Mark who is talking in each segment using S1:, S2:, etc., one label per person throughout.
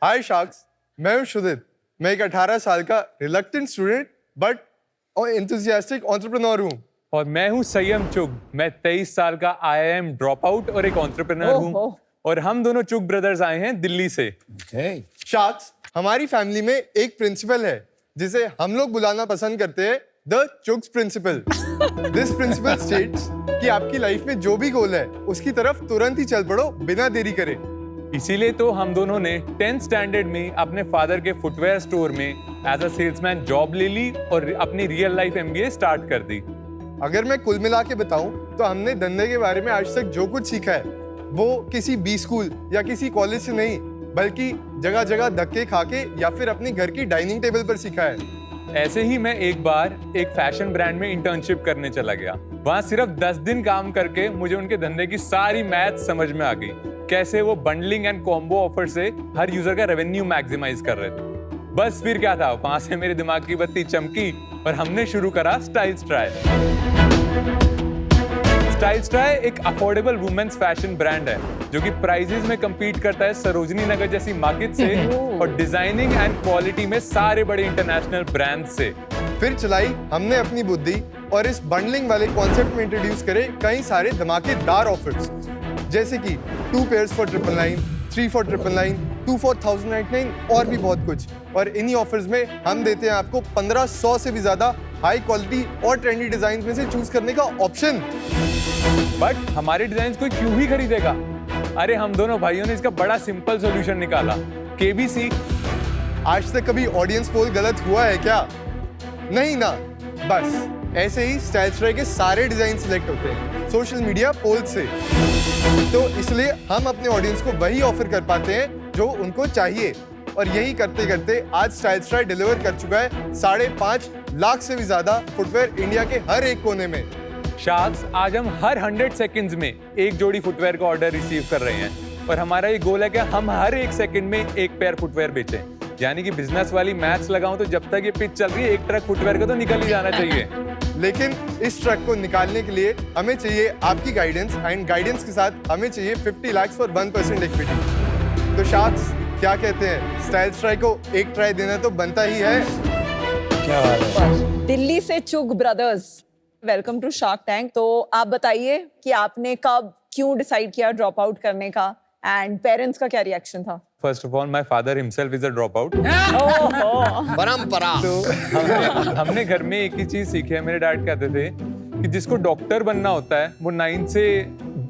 S1: हाय sharks, मैं हूं शुदित। मैं एक 18 साल का reluctant student but enthusiastic entrepreneur हूं।
S2: और मैं हूं संयम चुग। मैं 23 साल का IIM ड्रॉप आउट और एक एंटरप्रेन्योर हूं। और हम दोनों चुग ब्रदर्स आए हैं दिल्ली से।
S1: शार्क्स, हमारी फैमिली में एक प्रिंसिपल है जिसे हम लोग बुलाना पसंद करते हैं the chugs principle. This principle states कि आपकी लाइफ में जो भी गोल है उसकी तरफ तुरंत ही चल पड़ो बिना देरी करे।
S2: इसीलिए तो हम दोनों ने 10th स्टैंडर्ड में अपने फादर के फुटवेयर स्टोर में एज अ सेल्समैन जॉब ले ली और अपनी रियल लाइफ MBA स्टार्ट कर दी।
S1: अगर मैं कुल मिला के बताऊं तो हमने धंधे के बारे में आज तक जो कुछ सीखा है वो किसी B स्कूल या किसी कॉलेज से नहीं बल्कि जगह जगह धक्के खा के या फिर अपने घर की डाइनिंग टेबल पर सीखा है।
S2: ऐसे ही मैं एक बार एक फैशन ब्रांड में इंटर्नशिप करने चला गया। वहां सिर्फ 10 दिन काम करके मुझे उनके धंधे की सारी मैथ समझ में आ गई। कैसे वो बंडलिंग एंड कॉम्बो ऑफर से हर यूजर का रेवेन्यू मैक्सिमाइज कर रहे थे। बस फिर क्या था, वहां से मेरे दिमाग की बत्ती चमकी और हमने शुरू करा स्टाइल्स ट्राई। स्टाइल्स ट्राई एक अफोर्डेबल वुमेन्स फैशन ब्रांड है जो कि प्राइजेस में compete करता है सरोजनी नगर जैसी मार्केट से और डिजाइनिंग एंड क्वालिटी में सारे बड़े इंटरनेशनल ब्रांड से।
S1: फिर चलाई हमने अपनी बुद्धि और इस बंडलिंग वाले कॉन्सेप्ट में इंट्रोड्यूस करे कई सारे धमाकेदार ऑफर्स, जैसे कि 2 पेयर्स फॉर 999, 3 फॉर 999, 2 फॉर 1099 और भी बहुत कुछ। और इन्हीं ऑफर्स में हम देते हैं आपको 1500 से भी ज्यादा हाई क्वालिटी और ट्रेंडी डिजाइन में से चूज करने का ऑप्शन।
S2: बट हमारे डिजाइन कोई क्यों ही खरीदेगा? अरे हम दोनों भाइयों ने इसका बड़ा सिंपल सॉल्यूशन निकाला, KBC।
S1: आज तक कभी ऑडियंस पोल गलत हुआ है क्या? नहीं ना। बस ऐसे ही स्टाइल्स ट्राई के सारे डिजाइन सिलेक्ट होते हैं सोशल मीडिया पोल से। तो इसलिए हम अपने ऑडियंस को वही ऑफर कर पाते हैं जो उनको चाहिए। और यही करते करते आज स्टाइल्स ट्राई डिलीवर कर चुका है 5.5 लाख से भी ज्यादा फुटवेयर इंडिया के हर एक कोने में।
S2: शार्क्स, आज हम हर 100 सेकंड्स में एक जोड़ी फुटवेयर का ऑर्डर रिसीव कर रहे हैं और हमारा ये गोल है कि हम हर 1 सेकंड में एक पेयर फुटवेयर बेचें। यानी कि बिजनेस वाली मैथ्स लगाऊं तो जब तक ये पिच चल रही है एक ट्रक फुटवेयर का तो निकल ही जाना चाहिए।
S1: लेकिन इस ट्रक को निकालने के लिए हमें चाहिए आपकी गाइडेंस एंड गाइडेंस के साथ हमें चाहिए 50 लाख फॉर 1% इक्विटी। तो शार्क्स, क्या कहते हैं, स्टाइल्स ट्राई को एक ट्राई देना तो बनता ही है।
S3: क्या बात है।
S4: दिल्ली से Chugh brothers, welcome to Shark Tank. तो आप बताइए कि आपने कब क्यों डिसाइड किया ड्रॉप आउट करने का एंड पेरेंट्स का क्या रिएक्शन था?
S2: First of all, my father himself is a drop out.
S3: परंपरा।
S2: तो हमने घर में एक ही चीज सीखी है। मेरे डैड कहते थे कि जिसको डॉक्टर बनना होता है वो 9 से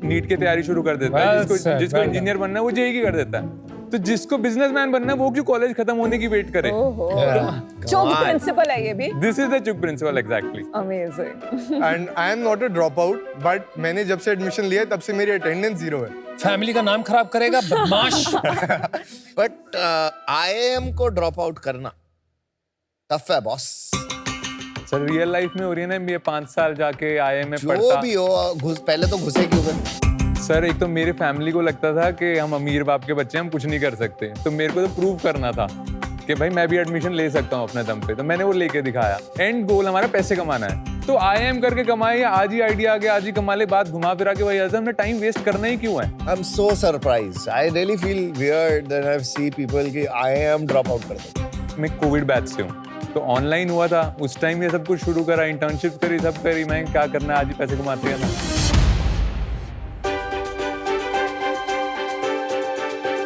S2: नीट की तैयारी शुरू कर देता है, जिसको इंजीनियर बनना है वो JEE की कर देता है। तो जिसको बिजनेसमैन बनना है वो क्यों कॉलेज खत्म होने की वेट करे?
S4: चुग प्रिंसिपल है ये भी।
S2: This is the Chugh principle, exactly.
S4: Amazing.
S1: And I am not a drop out, but मैंने जब से एडमिशन लिया तब से मेरी अटेंडेंस 0 है।
S3: फैमिली का नाम खराब करेगा बदमाश।
S5: बट IIM को ड्रॉप आउट करना टफ है बॉस।
S2: सर रियल लाइफ में हो रही है ना, ये 5 साल जाके IIM में
S5: जो
S2: पढ़ता।
S5: भी हो, पहले तो घुसे क्यों गए?
S2: सर एक तो मेरे फैमिली को लगता था कि हम अमीर बाप के बच्चे, हम कुछ नहीं कर सकते, तो मेरे को तो प्रूव करना था कि भाई मैं भी एडमिशन ले सकता हूँ अपने दम पे। तो मैंने वो लेके दिखाया। एंड गोल हमारा पैसे कमाना है, तो IIM करके कमाए, आज ही आइडिया आ गया, आज ही कमा ले। बात घुमा फिरा के वही आता है, हमने टाइम वेस्ट करना ही क्यों है?
S5: I'm so surprised. I really feel weird that I see people कि IIM ड्रॉप आउट करते हैं।
S2: मैं कोविड बैच से हूँ, तो ऑनलाइन हुआ था उस टाइम, ये सब कुछ शुरू करा, इंटर्नशिप करी, सब करी। मैं क्या करना है, आज ही पैसे कमाते हैं ना।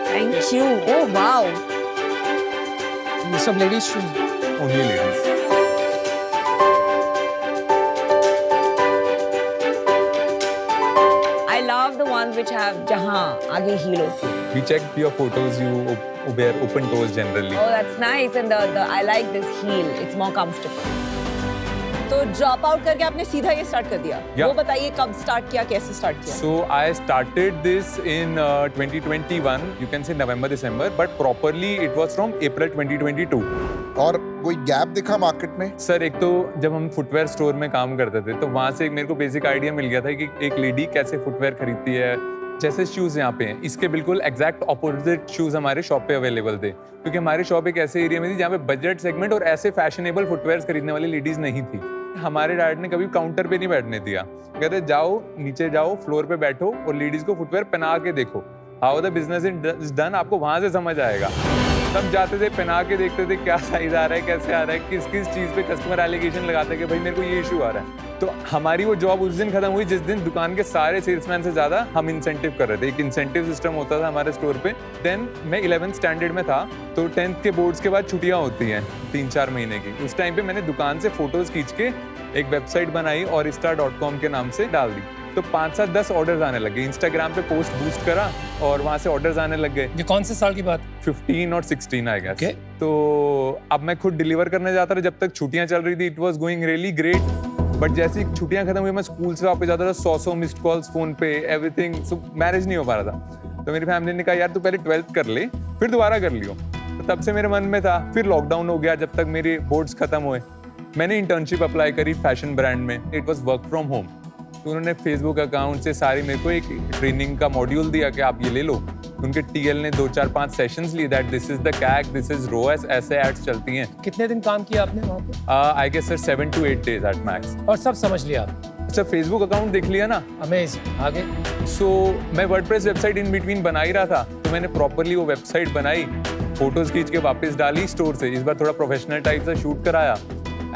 S4: Thank you. ओह वाओ,
S3: ये सब ladies shoes.
S2: Only ladies.
S4: I love the ones which have जहाँ आगे heel होती है।
S2: We checked your photos, you wear open toes generally.
S4: Oh, that's nice, and the I like this heel. It's more comfortable. तो drop out करके आपने सीधा ये start कर दिया।
S2: Yeah.
S4: वो बताइए कब स्टार्ट किया, कैसे स्टार्ट किया?
S2: So I started this in 2021. You can say November, December, but properly it was from April 2022.
S6: और कोई गैप दिखा मार्केट में?
S2: सर एक तो जब हम फुटवेयर स्टोर में काम करते थे तो वहाँ से मेरे को बेसिक आइडिया मिल गया था कि एक लेडी कैसे फुटवेयर खरीदती है। जैसे शूज यहाँ पे हैं, इसके बिल्कुल एग्जैक्ट ऑपोजिट शूज हमारे शॉप पे अवेलेबल थे, क्योंकि हमारी शॉप एक ऐसे एरिया में थी जहाँ पे बजट सेगमेंट और ऐसे फैशनेबल फुटवेयर खरीदने वाली लेडीज नहीं थी। हमारे डैड ने कभी काउंटर पे नहीं बैठने दिया, कहते जाओ नीचे जाओ, फ्लोर पे बैठो और लेडीज को फुटवेयर पहना के देखो, how the business is done, आपको वहां से समझ आएगा। हम जाते थे, पहना के देखते थे क्या साइज आ रहा है, कैसे आ रहा है, किस किस चीज़ पे कस्टमर एलिगेशन लगाते हैं कि भाई मेरे को ये इशू आ रहा है। तो हमारी वो जॉब उस दिन खत्म हुई जिस दिन दुकान के सारे सेल्समैन से ज़्यादा हम इंसेंटिव कर रहे थे। एक इंसेंटिव सिस्टम होता था हमारे स्टोर पे। देन मैं 11th स्टैंडर्ड में था, तो 10th के बोर्ड्स के बाद छुट्टियाँ होती हैं 3-4 महीने की। उस टाइम पे मैंने दुकान से फोटोज़ खींच के एक वेबसाइट बनाई और Orista.com के नाम से डाल दी। तो 5-7-10 ऑर्डर्स आने लगे। इंस्टाग्राम पे पोस्ट बूस्ट करा और वहाँ से ऑर्डर्स आने लग गए।
S3: ये कौन से साल की बात?
S2: 15 और 16 आई गेस।
S3: Okay.
S2: तो अब मैं खुद डिलीवर करने जाता था जब तक छुट्टियां चल रही थी। It was going really great. But जैसे ही छुट्टियां खत्म हुई, मैं स्कूल से वापस जाता था, 100 मिस्ड कॉल्स फोन पे, एवरीथिंग। सो मैनेज नहीं हो पा रहा था। तो मेरी फैमिली ने कहा यार तू पहले 12th कर ले, फिर दोबारा कर लियो। तो तब से मेरे मन में था। फिर लॉकडाउन हो गया जब तक मेरे बोर्ड्स खत्म हुए। मैंने इंटर्नशिप अप्लाई करी फैशन ब्रांड में। It was work from home. तो उन्होंने फेसबुक अकाउंट से सारी मेरे को एक ट्रेनिंग का मॉड्यूल दिया कि आप ये ले लो। उनके टीएल ने 2-4-5 सेशंस लिए, that this is the cake, this is roes, ऐसे एड्स चलती हैं।
S3: कितने दिन काम किया आपने वहाँ पे?
S2: I guess sir 7 to 8 days at max.
S3: और सब समझ लिया आप?
S2: सर फेसबुक अकाउंट देख लिया ना।
S3: अमेजिंग। आगे?
S2: सो मैं वर्डप्रेस वेबसाइट इन बिटवीन बना ही रहा था, तो मैंने प्रॉपरली वो वेबसाइट बनाई, फोटोज खींच के वापस डाली स्टोर से। इस बार थोड़ा प्रोफेशनल टाइप से शूट कराया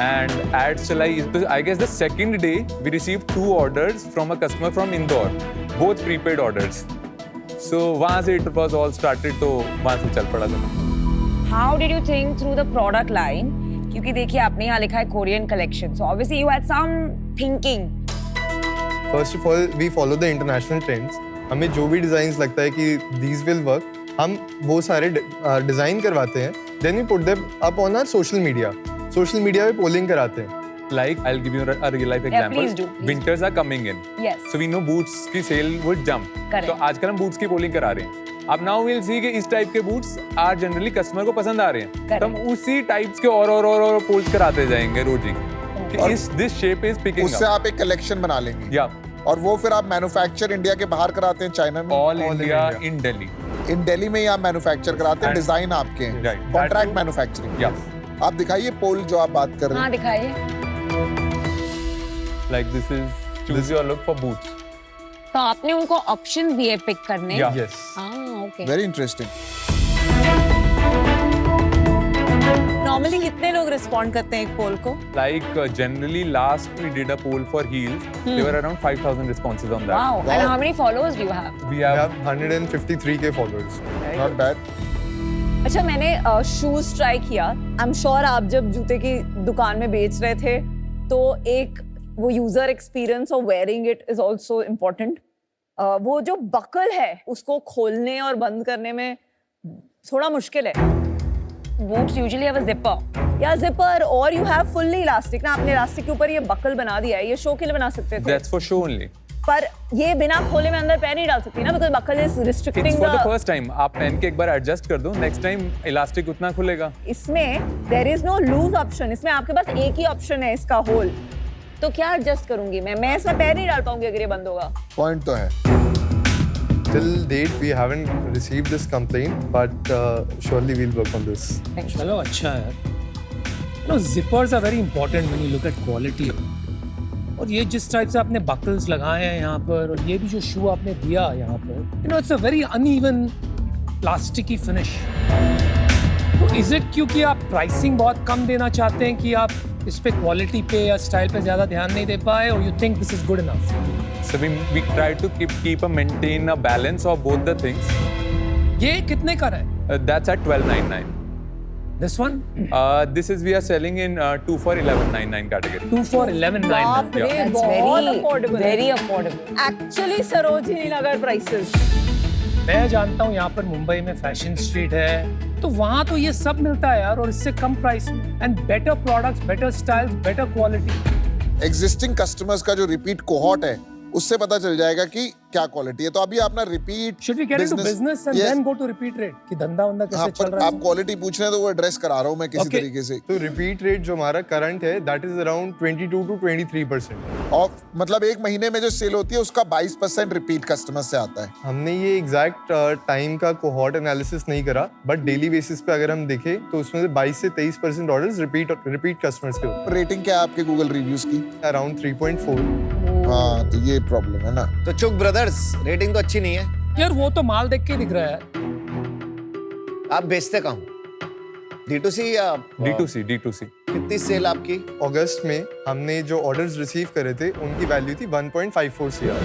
S2: and ads चलाई। I guess the second day we received 2 orders from a customer from Indore, both prepaid orders. So वहाँ से it was all started, तो वहाँ से चल पड़ा था।
S7: How did you think through the product line? क्योंकि देखिए आपने यहाँ लिखा है Korean collection, so obviously you had some thinking.
S1: First of all we follow the international trends. हमें जो भी डिजाइन लगता है कि दीज विल वर्क, हम वो सारे डिजाइन करवाते हैं। Then we put them up on our social media. Social media पे पोलिंग कराते हैं।
S2: Like I'll give you a real life
S7: Yeah,
S2: example.
S7: please do, please.
S2: Winters are coming in.
S7: Yes.
S2: So we know boots की sale would jump.
S7: Correct.
S2: तो आजकल हम boots की polling करा रहे हैं। अब now we'll see कि इस टाइप के boots आज जनरली कस्टमर को पसंद आ रहे हैं।
S7: Correct.
S2: तो हम उसी टाइप्स के और पोल्स कराते जाएंगे रोज ही कि इस दिस शेप इज पिकिंग
S6: उससे आप एक कलेक्शन बना लेंगे
S2: या
S6: और वो फिर आप मैन्युफैक्चर इंडिया के बाहर कराते हैं, चाइना में?
S2: All
S1: All in
S2: India
S1: India.
S2: इन दिल्ली।
S6: इन दिल्ली में ही आप मैन्युफैक्चर कराते हैं,
S2: And-
S6: डिजाइन आपके हैं,
S2: Right.
S6: Contract
S2: That-
S6: manufacturing.
S2: या
S6: आप दिखाइए पोल जो आप बात कर रहे
S7: हाँ
S6: हैं।
S7: दिखाइए।
S2: Like this is choose your look for boots.
S7: तो आपने उनको ऑप्शन दिए पिक करने?
S2: Yeah.
S1: यस।
S7: हाँ ओके।
S6: Very interesting.
S4: नॉर्मली कितने लोग रिस्पॉन्ड करते हैं एक पोल को?
S2: Like generally last we did a poll for heels. There were around 5,000 responses on that.
S7: Wow. And how many followers do you have?
S2: We
S1: We
S2: have
S1: have 153K followers.
S6: Not bad.
S4: अच्छा, मैंने shoes try किया। I am sure आप जब जूते की दुकान में बेच रहे थे तो एक वो user experience of wearing it is also important. वो जो बकल है उसको खोलने और बंद करने में थोड़ा मुश्किल है।
S7: Boots usually have a zipper.
S4: या जिपर और यू हैव फुल्ली इलास्टिक ना, आपने इलास्टिक के ऊपर ये बकल बना दिया है। ये शो के लिए बना सकते थे,
S2: that's for show only.
S4: पर ये बिना खोले में अंदर पैर नहीं डाल सकती ना, because buckle is
S2: It's
S4: restricting
S2: for the
S4: the.
S2: first time. आप पहन के एक बार एडजस्ट कर दो, नेक्स्ट टाइम इलास्टिक उतना खुलेगा।
S4: इसमें there is no loose option. इसमें आपके पास एक ही ऑप्शन है इसका होल। तो क्या एडजस्ट करूंगी मैं इसमें पैर नहीं डाल पाऊंगी अगर ये बंद होगा।
S6: पॉइंट तो है।
S1: Till date, we haven't received this complaint, but surely we'll work on this.
S3: चलो अच्छा है। You know, zippers are very important when you look at quality. और ये जिस टाइप से आपने बकल्स लगाए हैं यहाँ पर, और ये भी जो शू आपने दिया यहाँ पर, you know, it's a very uneven plasticky finish. तो is it क्योंकि आप प्राइसिंग बहुत कम देना चाहते हैं कि आप इस पे क्वालिटी पे या स्टाइल पे ज्यादा ध्यान नहीं दे पाए, और you think this is good enough?
S2: So we try to maintain a balance of both the things.
S3: ये कितने का है?
S2: That's at 12.99.
S3: This one?
S2: This is we are selling in 2 for 11.99 category.
S3: 2 for 11.99.
S4: बाप रे,
S2: Yeah.
S4: बहुत affordable.
S7: very affordable.
S4: Actually Sarojini Nagar prices.
S3: मैं जानता हूँ यहाँ पर मुंबई में फैशन स्ट्रीट है, तो वहाँ तो ये सब मिलता है यार, और इससे कम प्राइस में, and better products, better styles, better quality.
S6: Existing customers का जो रिपीट कोहॉर्ट है उससे पता चल जाएगा कि क्या क्वालिटी है। तो अभी अपना repeat
S3: Should we get into business and then go to repeat rate? कि धंधा वंदा कैसे चल रहा है?
S6: आप क्वालिटी पूछ रहे हैं तो वो एड्रेस करा रहा हूँ मैं किसी
S3: Okay.
S6: तरीके से।
S1: तो रिपीट रेट जो हमारा करंट है, that is around 22 to 23%.
S6: और मतलब एक महीने में जो सेल होती है उसका 22% रिपीट कस्टमर से आता है।
S1: हमने ये एग्जैक्ट टाइम का कोहॉर्ट एनालिसिस नहीं करा, बट डेली बेसिस पे अगर हम देखें तो उसमें से 22 से 23% ऑर्डर्स रिपीट कस्टमर्स के होते
S6: रेटिंग क्या है आपके गूगल रिव्यूज की?
S1: हैं, अराउंड 3.4.
S6: हाँ, तो ये प्रॉब्लम है ना।
S5: तो चुक ब्रदर्स, रेटिंग तो अच्छी नहीं है।
S3: यार वो तो माल देख के दिख रहा है।
S5: आप बेचते कहाँ हो? D2C या
S2: D2C
S5: कितनी सेल आपकी?
S1: अगस्त में हमने जो ऑर्डर्स रिसीव करे थे उनकी वैल्यू थी 1.54 CR।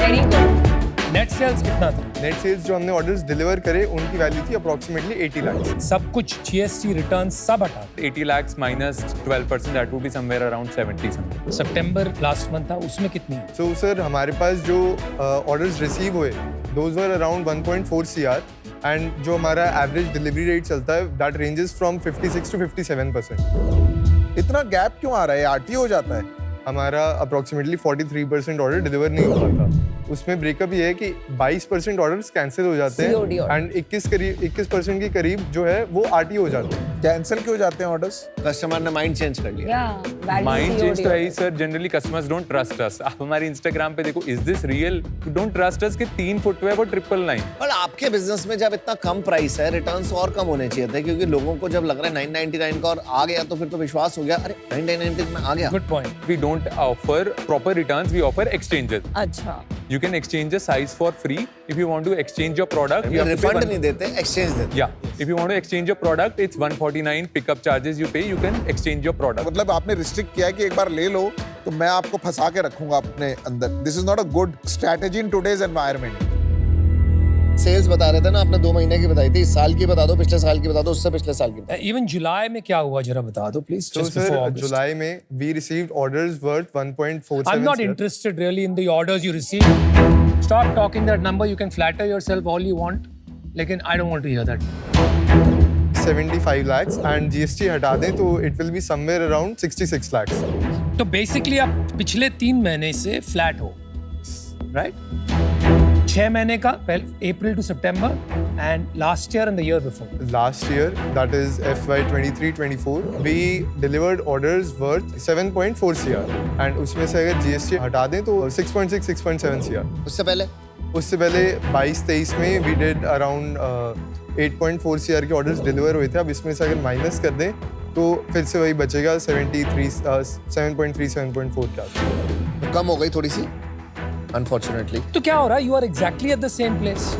S7: Very good.
S3: Net sales कितना था?
S1: नेट सेल्स जो हमने ऑर्डर्स डिलीवर करे उनकी वैल्यू थी अप्रोक्सीमेटली 80 लाख।
S3: सब कुछ GST रिटर्न सब हटा
S2: 80 lakhs minus 12%, that would be somewhere around 70 something.
S3: September last month था उसमें कितनी है?
S1: सो सर हमारे पास जो ऑर्डर्स रिसीव हुए those were around 1.4 CR and जो हमारा एवरेज डिलीवरी रेट चलता है दैट रेंजेस फ्रॉम 56 to 57%।
S6: इतना गैप क्यों आ रहा है? आरटी हो जाता है?
S1: हमारा अप्रोक्सीमेटली 43% ऑर्डर डिलीवर नहीं हो पाता। उसमें ब्रेकअप ये है कि 22% ऑर्डर्स कैंसिल हो जाते
S4: COD
S1: हैं
S4: order।
S1: एंड 21% के करीब जो है वो आरटी हो जाते हैं।
S6: कैंसिल क्यों जाते हैं ऑर्डर्स?
S5: कस्टमर ने माइंड चेंज कर लिया।
S7: या
S2: माइंड चेंज तो है ही sir. Generally customers don't trust us. आप हमारे इंस्टाग्राम पे देखो, is this real? Don't trust us कि 3 फुटवेयर और 999।
S5: पर आपके बिजनेस में जब इतना कम प्राइस है, रिटर्न्स और कम होने चाहिए थे, क्योंकि लोगों को जब लग रहा है 999 का और आ गया तो फिर तो विश्वास हो गया, अरे 999 में आ गया।
S3: Good point.
S2: We don't offer proper returns, we offer exchanges.
S4: अच्छा
S2: You can exchange a size for free. If you want to exchange your product, you have to pay
S5: refund
S2: one-
S5: नहीं देते, एक्सचेंज देते।
S2: Yeah, if you want to exchange your product, it's 149 pickup charges you pay. You can exchange your product.
S6: मतलब आपने restrict किया है कि एक बार ले लो तो मैं आपको फंसा के रखूंगा अपने अंदर। This is not a good strategy in today's environment.
S5: Sales बता रहे थे ना, आपने 2 महीने की बताई थी, इस साल की बता दो, पिछले साल की बता दो, उससे पिछले साल की।
S3: इवन जुलाई में क्या हुआ जरा बता दो प्लीज।
S1: तो सर जुलाई में we received orders worth 1.47
S3: I'm not
S1: CR।
S3: interested really in the orders you receive. Stop talking that number. You can flatter yourself all you want. लेकिन I don't want to hear that.
S1: 75 lakhs and GST हटा दें तो it will be somewhere around 66 lakhs।
S3: तो basically आप पिछले 3 महीने से flat हो, राइट? 6 महीने का अप्रैल टू सितंबर and last year and the year before.
S1: Last year, that is FY 23-24, we delivered orders worth 7.4 CR and उसमें से अगर GST हटा दें तो 6.6-6.7 CR।
S5: उससे पहले
S1: उससे पहले 22-23 में we did around 8.4 CR के ऑर्डर्स डिलीवर हुए थे। अब इसमें से अगर माइनस कर दें तो फिर से वही बचेगा 7.3-7.4 का।
S5: कम हो गई थोड़ी सी, अनफॉर्चुनेटली।
S3: तो क्या हो रहा है? You are exactly at the same place.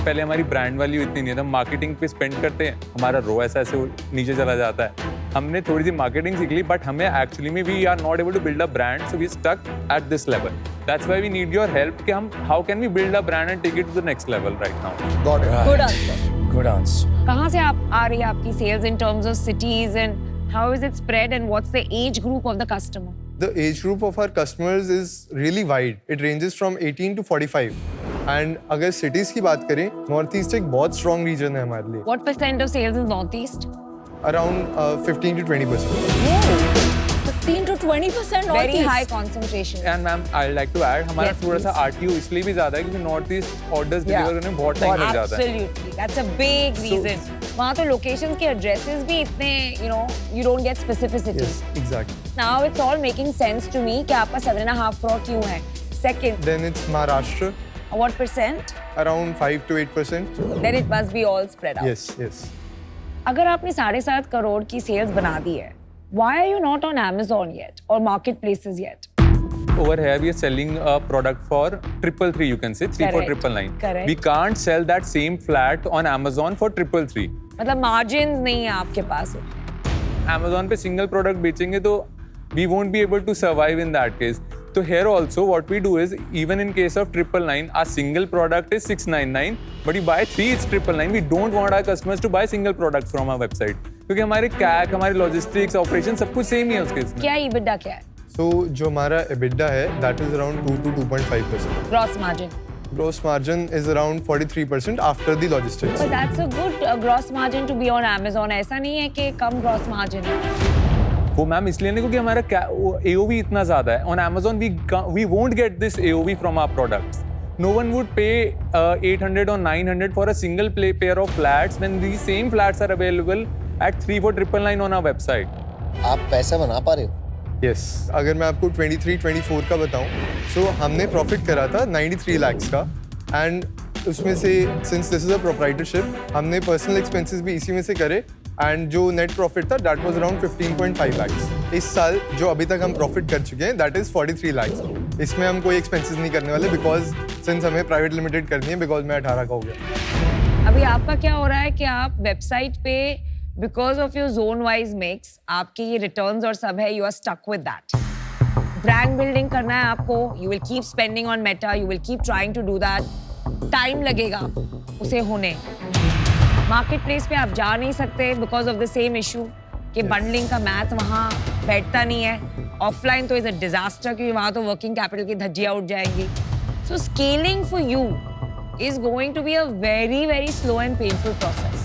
S2: पहले हमारी ब्रांड वैल्यू इतनी नहीं है, हम मार्केटिंग पे स्पेंड करते हैं, हमारा ROAS ऐसे नीचे चला जाता है। हमने थोड़ी सी मार्केटिंग सीख ली, बट हमें एक्चुअली में we are not able to build a brand, so we stuck at this level. That's why we need your help कि हम how can we build a brand and take it to the next level right now.
S6: Got it.
S4: Good answer.
S3: Good answer.
S7: कहाँ से आप आ रही है आपकी sales in terms of cities and how is it spread and what's the age group of the customer?
S1: The age group of our customers is really wide. It ranges from 18 to 45. And अगर cities की बात करें, North East एक बहुत strong region है हमारे लिए।
S7: What percent of sales is Northeast?
S1: Around 15 to 20%.
S4: 15 to 20%
S7: Very
S4: Northeast।
S7: high concentration.
S2: And ma'am I like to add, हमारा
S7: Yes,
S2: थोड़ा सा
S7: please.
S2: RTO इसलिए भी ज्यादा है क्योंकि north east orders
S7: Yeah.
S2: Deliver करने में बहुत टाइम लग जाता है।
S7: Absolutely. That's a big reason. वहाँ तो locations के addresses भी इतने, you know, you don't get specificity.
S1: Yes, exactly.
S7: Now it's all making sense to me कि आपका 7.5 crore क्यों है. Second,
S1: Then it's Maharashtra,
S7: what percent?
S1: around 5 to 8%.
S7: Then it must be all spread out.
S1: Yes, yes.
S7: अगर आपने 7.5 करोड़ की sales बना दी है, why are you not on Amazon yet or marketplaces yet?
S2: Over here, we are selling a product for 333, you can say, 3 for
S7: Correct.
S2: 999.
S7: Correct.
S2: We can't sell that same flat on Amazon for 333.
S7: मतलब margins नहीं है आपके पास.
S2: Amazon पे single product बेचेंगे तो we won't be able to survive in that case. So here also what we do is, even in case of 999, our single product is 699, but you buy 3, it's 999. We don't want our customers to buy single products from our website. क्योंकि हमारे CAC, हमारे logistics, operation सब कुछ same ही है उसके इसमें।
S7: क्या EBITDA क्या है?
S1: So जो हमारा EBITDA है, that is around 2 to 2.5%.
S7: Gross margin.
S1: Gross margin is around 43% after the logistics.
S7: But that's a good gross margin to be on Amazon. ऐसा नहीं है कि कम gross margin है.
S2: वो मैम इसलिए नहीं क्योंकि हमारा AOV इतना ज्यादा है। On Amazon we won't get this AOV from our products. No one would pay 800 or 900 for a single pair of flats when these same flats are available at 3 for 999 on our website.
S5: आप पैसा बना पा रहे हो?
S1: Yes. अगर मैं आपको 23-24 का बताऊं, so हमने प्रॉफिट करा था 93 lakhs का एंड उसमें से since this is a proprietorship, हमने पर्सनल एक्सपेंसेस भी इसी में से करे एंड जो नेट प्रॉफिट था that was around 15.5 lakhs. इस साल जो अभी तक हम प्रॉफिट कर चुके हैं that is 43 lakhs. इसमें हम कोई एक्सपेंसेस नहीं करने वाले बिकॉज सिंस हमें प्राइवेट लिमिटेड करनी है बिकॉज मैं 18 का हो गया।
S7: अभी आपका क्या हो रहा है कि आप वेबसाइट पे because of your zone wise mix आपके ये रिटर्न्स और सब है, you are stuck with that. Brand building करना है आपको, you will keep spending on Meta, you will keep trying to do that. Time लगेगा उसे होने. मार्केट प्लेस पे आप जा नहीं सकते because of the same issue कि बंडलिंग का मैथ वहाँ बैठता नहीं है. ऑफलाइन तो इज अ डिजास्टर क्योंकि वहाँ तो वर्किंग कैपिटल की धज्जियाँ उठ जाएंगी. So scaling for you is going to be a very, very slow and painful process.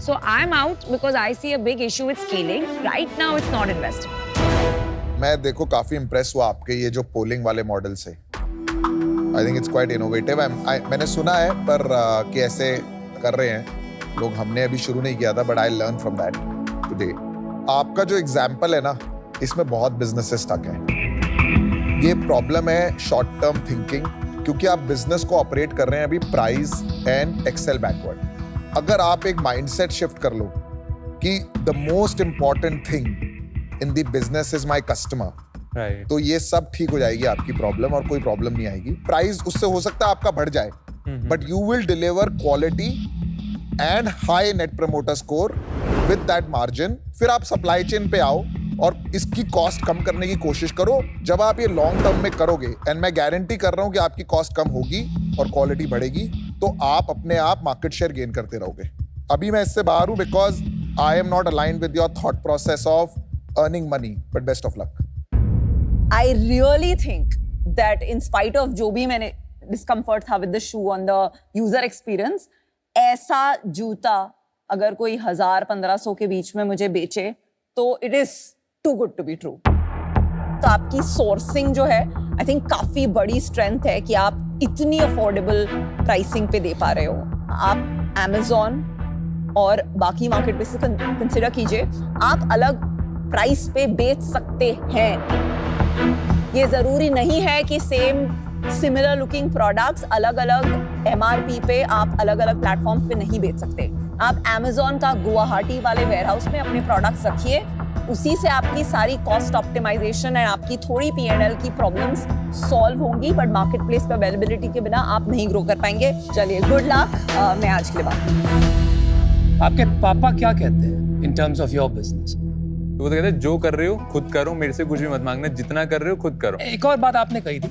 S7: So I'm out because I see a big issue with scaling. Right now, it's not investing.
S6: मैं देखो काफी impress हुआ आपके ये जो polling वाले model से. I think it's quite innovative. मैंने सुना है पर कि ऐसे कर रहे हैं लोग. हमने अभी शुरू नहीं किया था but I learn from that today. आपका जो एग्जाम्पल है ना, इसमें बहुत बिजनेसेस स्टक हैं. ये प्रॉब्लम है शॉर्ट टर्म थिंकिंग, क्योंकि आप बिजनेस को ऑपरेट कर रहे हैं अभी प्राइस एंड एक्सेल बैकवर्ड. अगर आप एक माइंडसेट शिफ्ट कर लो कि the most important thing in the business is my customer,
S2: right,
S6: तो ये सब ठीक हो जाएगी आपकी प्रॉब्लम और कोई प्रॉब्लम नहीं आएगी. प्राइस उससे हो सकता है आपका बढ़ जाए but you will deliver quality and high net promoter score with that margin. फिर आप सप्लाई चेन पे आओ और इसकी कॉस्ट कम करने की कोशिश करो. जब आप ये लॉन्ग टर्म में करोगे, एंड मैं गारंटी कर रहा हूं कि आपकी कॉस्ट कम होगी और क्वालिटी बढ़ेगी, तो आप अपने आप मार्केट शेयर गेन करते रहोगे. अभी मैं इससे बाहर हूं because I am not aligned with your thought process of earning money, but best of luck.
S4: I really think that in spite of जो भी मैंने discomfort था with the shoe on the user experience, ऐसा जूता अगर कोई 1000-1500 के बीच में मुझे बेचे तो it is too good to be true. तो आपकी sourcing जो है I think काफी बड़ी strength है कि आप इतनी affordable pricing पे दे पा रहे हो. आप Amazon और बाकी मार्केट पे से कंसिडर कीजिए, आप अलग प्राइस पे बेच सकते हैं. ये जरूरी नहीं है कि सेम सिमिलर लुकिंग प्रोडक्ट्स अलग अलग MRP पे आप अलग अलग प्लेटफॉर्म पे नहीं बेच सकते. आप Amazon का गुवाहाटी वाले वेयरहाउस में अपने प्रोडक्ट्स रखिए, उसी से आपकी सारी कॉस्ट ऑप्टिमाइजेशन एंड आपकी थोड़ी P&L की प्रॉब्लम्स सॉल्व होंगी, बट मार्केट प्लेस पे अवेलेबिलिटी के बिना आप नहीं ग्रो कर पाएंगे. चलिए, गुड लक. मैं आज के लिए बात.
S3: आपके पापा क्या कहते हैं इन टर्म्स ऑफ योर बिजनेस?
S2: तो वो तो कहते हैं जो कर रहे हो खुद करो, मेरे से कुछ भी मत मांगना, जितना कर रहे हो खुद करो.
S3: एक और बात आपने कही थी,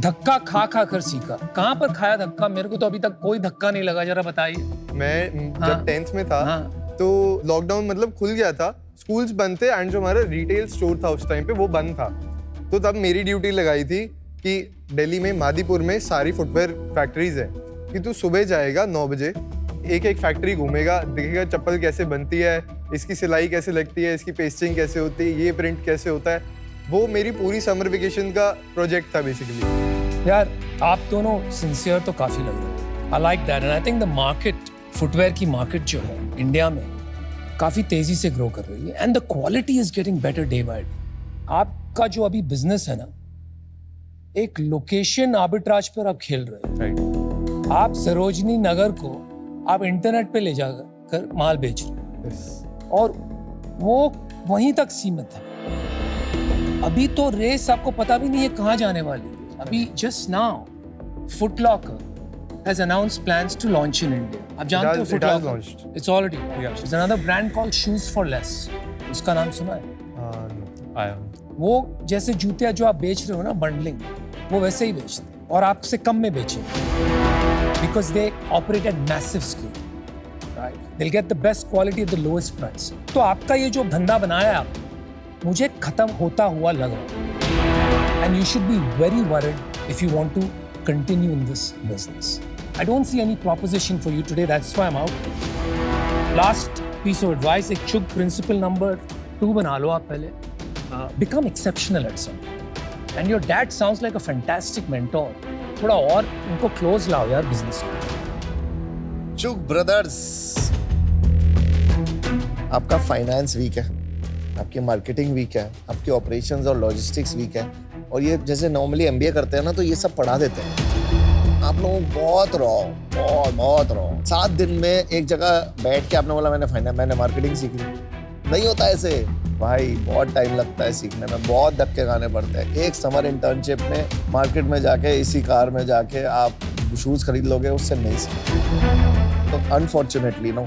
S3: धक्का खा खा कर सीखा. कहाँ पर खाया धक्का? मेरे को तो अभी तक कोई धक्का नहीं लगा, जरा बताइए.
S1: मैं
S3: हाँ.
S1: जब 10th में था तो लॉकडाउन मतलब खुल गया था, स्कूल्स बंद थे एंड जो हमारा रिटेल स्टोर था उस टाइम पे वो बंद था. तो तब मेरी ड्यूटी लगाई थी कि दिल्ली में मादीपुर में सारी फुटवेयर फैक्ट्रीज है कि तू सुबह जाएगा 9 बजे, एक एक फैक्ट्री घूमेगा, देखेगा चप्पल कैसे बनती है, इसकी सिलाई कैसे लगती है, इसकी पेस्टिंग कैसे होती है, ये प्रिंट कैसे होता है. वो मेरी पूरी समर वेकेशन का प्रोजेक्ट था बेसिकली.
S3: यार आप दोनों सिंसियर तो काफी लग रहे हो. I like that and I think the market, footwear की मार्केट जो है इंडिया में काफी तेजी से ग्रो कर रही है and the quality is getting better day by day. आपका जो अभी बिजनेस है ना, एक लोकेशन आर्बिट्राज पर आप खेल रहे हो.
S2: राइट,
S3: आप सरोजनी नगर को आप इंटरनेट पे ले जाकर माल बेच रहे हो और वो वहीं तक सीमित है. अभी तो रेस आपको पता भी नहीं है कहाँ जाने वाली है. अभी just now Foot Locker has announced plans to launch in India. आप जानते हो Foot
S1: it has
S3: Locker?
S1: launched.
S3: It's already launched.
S2: Yeah.
S3: There's another brand called Shoes for Less. उसका नाम सुना है?
S2: आया.
S3: वो जैसे जूते जो आप बेच रहे हो ना बंडलिंग, वो वैसे ही बेचते हैं और आपसे कम में बेचेंगे. Because they operate at massive scale. Right? They'll get the best quality at the lowest price. तो आपका ये जो धंधा बनाया है आपने, मुझे खत्म होता हुआ लग रहा है. And you should be very worried if you want to continue in this business. I don't see any proposition for you today. That's why I'm out. Last piece of advice, एक चुग principle number 2 बना लो आप पहले. Become exceptional at something. And your dad sounds like a fantastic mentor. थोड़ा और उनको close लाओ यार business में.
S5: चुग ब्रदर्स, आपका फाइनेंस वीक है, आपकी मार्केटिंग वीक है, आपकी ऑपरेशंस और लॉजिस्टिक्स वीक है, और ये जैसे नॉर्मली MBA करते हैं ना तो ये सब पढ़ा देते हैं. आप लोग बहुत बहुत रॉ. 7 दिन में एक जगह बैठ के आपने बोला मैंने मार्केटिंग सीख ली. नहीं होता ऐसे भाई, बहुत टाइम लगता है सीखने में, बहुत धक्के खाने पड़ते हैं. एक समर इंटर्नशिप में मार्केट में जाके इसी कार में जाके आप शूज़ खरीद लोगे, उससे नहीं सीखते. तो unfortunately no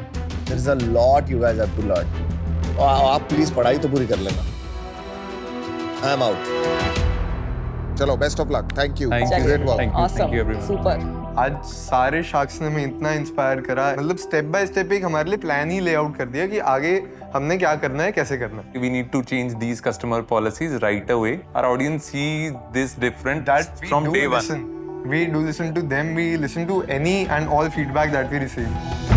S5: there is a lot you guys have to learn. आप प्लीज पढ़ाई तो पूरी कर लेना. I am out.
S6: चलो, best of luck. Thank you.
S2: Thank you.
S6: Great work.
S2: Thank you.
S4: Awesome.
S2: Thank you everyone.
S4: Super.
S1: आज सारे sharks ने हमें इतना इंस्पायर करा, मतलब स्टेप बाय स्टेप एक हमारे लिए प्लान ही ले आउट कर दिया कि आगे हमने क्या करना है, कैसे करना है.
S2: We need to change these customer policies right away. Our audience see this different
S1: That we
S2: from
S1: do
S2: day one.
S1: listen. We do listen to them. We listen to any and all feedback that we receive.